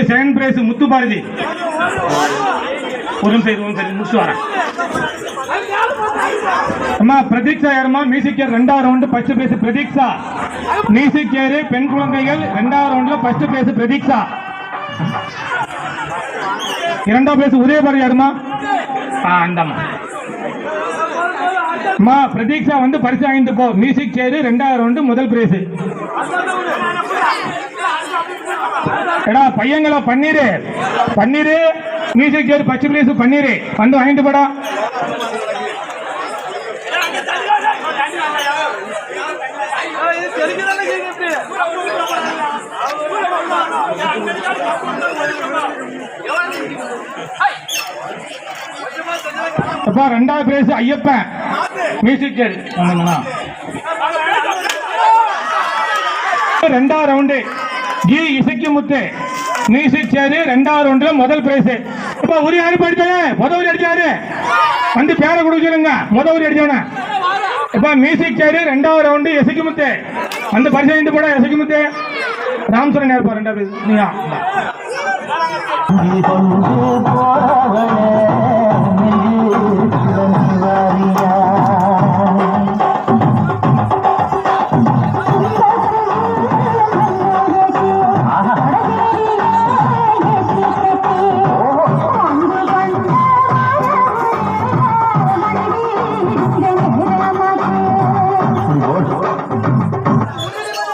Second prize முத்து பாரதி. ஒரு நிமிஷம் முடிச்சு வரேன். அம்மா பிரதீக்ஷா யாருமா? மியூசிக் கேர் 2வது round first prize Pratiksha. Music care பெண் குழந்தைகள் 2வது ரவுண்ட்ல ஃபர்ஸ்ட் பிரைஸ் பிரதீக்ஷா. 2வது பிரைஸ் உதயபாரதி யாருமா? அந்தம்மா. அம்மா பிரதீக்ஷா வந்து பரிசு வாங்கிட்டு போ. மியூசிக் சேர் 2வது ரவுண்டு முதல் பிரைஸ். எடா பையங்களா பன்னீரு மியூசிக் சேர் ஃபர்ஸ்ட் பிரைஸ் பன்னீரு வந்து வாங்கிட்டு போடா. அப்பா 2வது பிரைஸ் ஐயப்பன் மியூசிக் சேர். 2வது ரவுண்டு ஜி இசக்கி முத்து மியூசிக் சேர் 2வது ரவுண்டுல முதல் பிரைஸ். இப்ப ஒரு யாரு படிச்சாரு முதல் அடிச்சாரு வந்து பேர கொடுக்க சொல்லுங்க. முதல் அடிச்சவன இப்ப மியூசிக் சேர் 2வது ரவுண்டு இசக்கி முத்து வந்து பரிசு வாங்கிட்டு போட. இசக்கி முத்து ராம்சரன் யாருப்பா 2வது பிரைஸ்?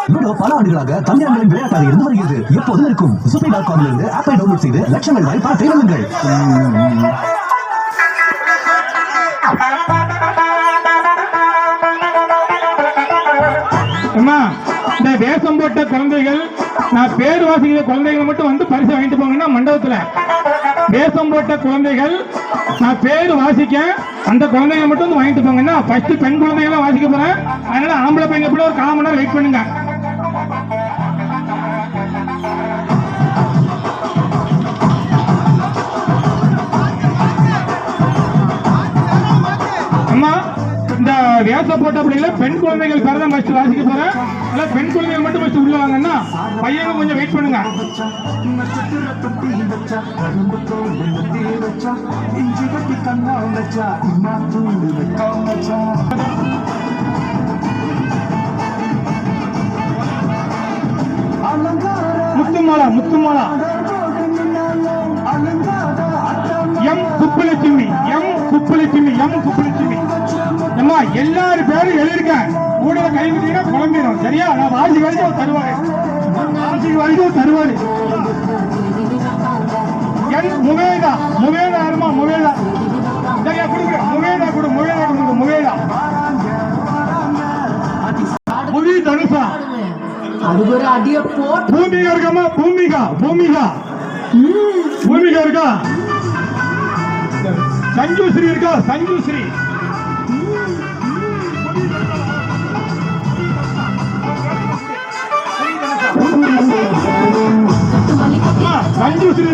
நீங்க பல ஆண்டுகளாக தமிழர்களின் விளையாட்டாக இருந்து வருகிறது. எப்போதும் இருக்கும். super.com இருந்து ஆப்பை டவுன்லோட் செய்து லட்சங்கள் வாய்ப்பா தேடுங்கள். இந்த வேஷம் போட்ட குழந்தைகள், நான் பேர் வாசிக்கிற குழந்தைகள் மட்டும் வந்து பரிசு வாங்கிட்டு போங்கன்னா மண்டபத்துல வேஷம் போட்ட குழந்தைகள் நான் பேர் வாசிக்க அந்த குழந்தைங்க மட்டும் வந்து வாங்கிட்டு போங்கன்னா ஃபர்ஸ்ட் பெண் குழந்தைகள் வாசிக்க போறேன். அதனால ஆம்பளை பையன் கூட ஒரு 1/4 மணி நேரம் வெயிட் பண்ணுங்க. அம்மா இந்த வேஷம் போட்ட அப்படின்னா பெண் குழந்தைகள் பேர் தான் ஃபர்ஸ்ட் வாசிக்க போறேன். அதனால பெண் குழந்தைகள் மட்டும் ஃபர்ஸ்ட் உள்ள வாங்கன்னா பையங்க கொஞ்சம் வெயிட் பண்ணுங்க. முத்துமாலா எம் குப்பலட்சுமி அம்மா எல்லாரும் பேரும் எழுதிருக்க. கூட கை விட்டீங்கன்னா குழம்பிடும். சரியா? நான் வாசி வரைக்கும் தருவாரு. முவேதா யாருமா? முவேதா சரியா? கொடுக்குற முவேதா புவி தனுஷா பூமிகா இருக்காமா? பூமிகா இருக்கா? சஞ்சுஸ்ரீ இருக்கா? சஞ்சுஸ்ரீ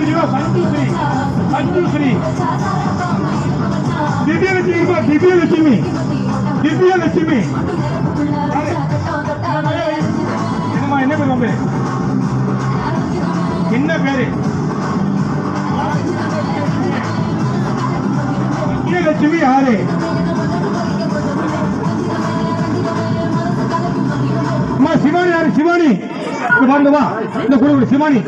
இருக்கா? சஞ்சுஸ்ரீ திவ்யலட்சுமி இருக்கா? திவ்யலட்சுமி என்ன பேரு? என்ன பேரு? லட்சுமி யாரு? சிவானி யாரு? சிவானி வா இந்த குழு சிவானி.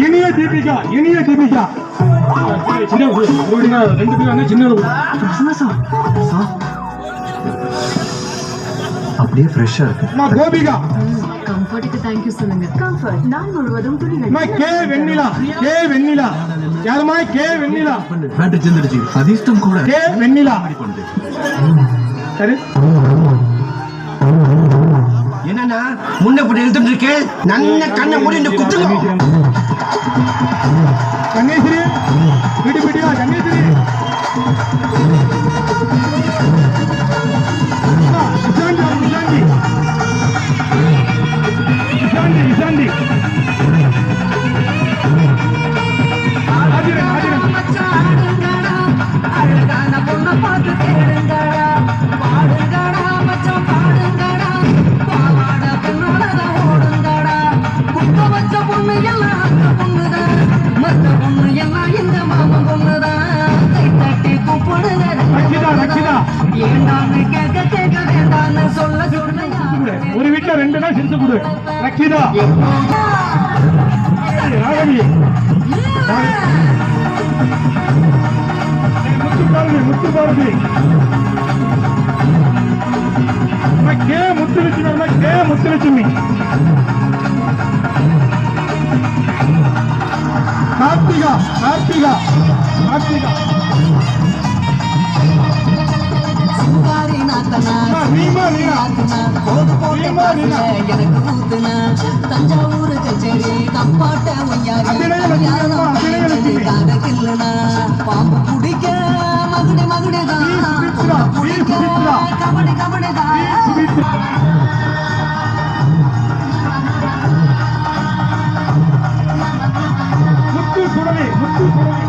இனிய தீபிகா 2 பேரும் சின்ன அப்படியே ஃப்ரெஷ்ஷா இருக்கு. கோபிகா கம்ஃபர்ட்டுக்கு தேங்க் யூ சொல்லுங்க. கம்ஃபர்ட் நாள் முழுவதும் துணிகள். கே வெண்ணிலா யாருமா? கே வெண்ணிலா பேட்டரி செஞ்சிடுச்சு. அதிர்ஷ்டம் கூட. கே வெண்ணிலா சரி. என்னன்னா முன்ன போட்டு எழுத்துட்டு இருக்கேன். நன்ன கண்ணை மூடி குத்துங்க. கணேஸ்வரி விடுபிடியா? கணேஸ்வரி இசாண்டி ஆதிரன் கடைசியில 2 தான் செஞ்சு கொடு. ரக்கிதா ராகவி முத்து பாரதி கே முத்துலட்சுமி கே முத்துலட்சுமி கார்த்திகா கார்த்திகா கார்த்திகா தஞ்சாவூர் கச்சேரி தப்பாட்ட பாம்பு குடிக்க மகுடி மகுடிதான் குடிக்க கபடி கபடிதான் முத்து சுடலை முத்து சுடலை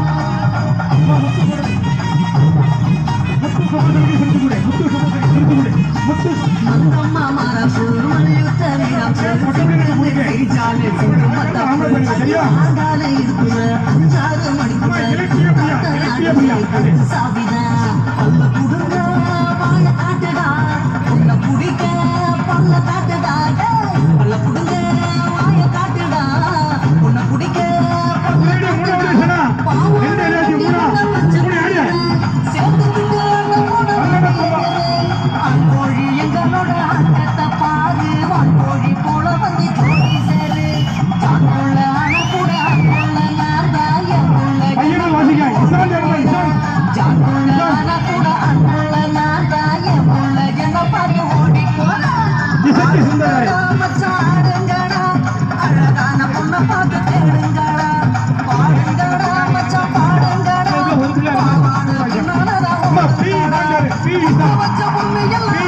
முத்து சுடலை செஞ்சு கொடு. முத்து சுடலை செஞ்சு கொடு. முத்து மங்கம்மா மாறாப்பு மல்யுத்தரியாம் சரியா ஆண்டால இருக்குற 5-6 மணிக்குள்ள சாவிதா பல்ல குடுங்க வாழ காட்டுடா உன்னை பிடிக்க பல்ல காட்டுடா பல்ல குடுங்க வாய காட்டுடா உன்னை பிடிக்க பல்ல காட்டுடா பாவம் சேர்த்து விட்டு அன்போழி எங்களோட ஆட்டத்தை பாரு வான்போழி போல வந்து ஜோடி சேரு தானுள்ள அணப்புட அன்புள்ள நார்தாய பையனும் வாசிக்க இசான் இசான் ஜானுள்ள அணப்புட அன்புள்ள நார்தாய உள்ள என்ன பார்த்து ஓடி போறா இசைக்கு சுந்தராய் மச்சாடுங்கடா அழகான பொண்ணை பார்த்து தேடுங்கடா பாடுங்கடா மச்சான் பாடுங்கடா அம்மா பி இசான் பி இசான் மச்ச பொண்ணு எல்லாம்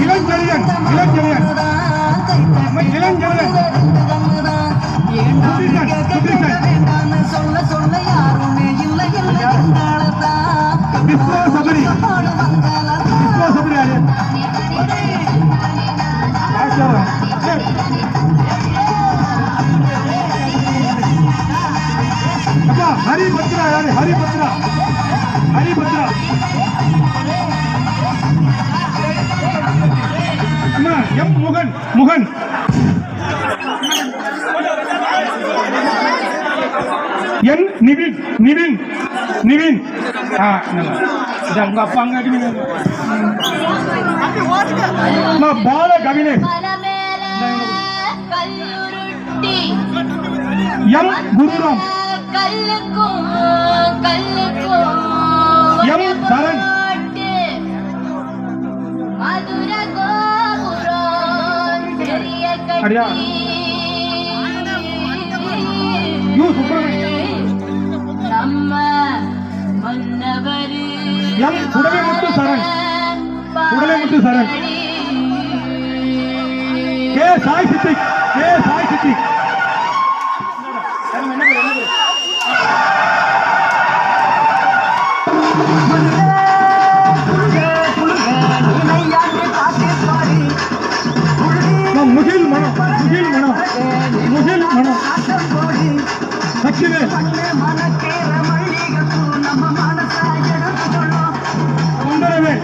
இளஞ்செழியன் இளஞ்செழியன் இளஞ்செழியன் சொல்ல சொல்ல யாருமே இல்லை விஸ்வா சபரி விஸ்வா சபரி யாரு ஆச்சாரம் அப்பா ஹரிபத்ரா யாரு ஹரிபத்ரா ஹரிபத்ரா அம்மா எம் முகன் முகன் என் நிவின் நிவின் நிவின் உங்க அப்பா அங்க பால கவினேஷ் எம் குருராம் எம் சரண் அடியா U Subramaniam M Kudalaimuthu Saran Kudalaimuthu Saran K Sai Siddique K Sai Siddique Mugil மனம் முகில் மனம் முகில் மனம் சக்திவேல் சுந்தரவேல்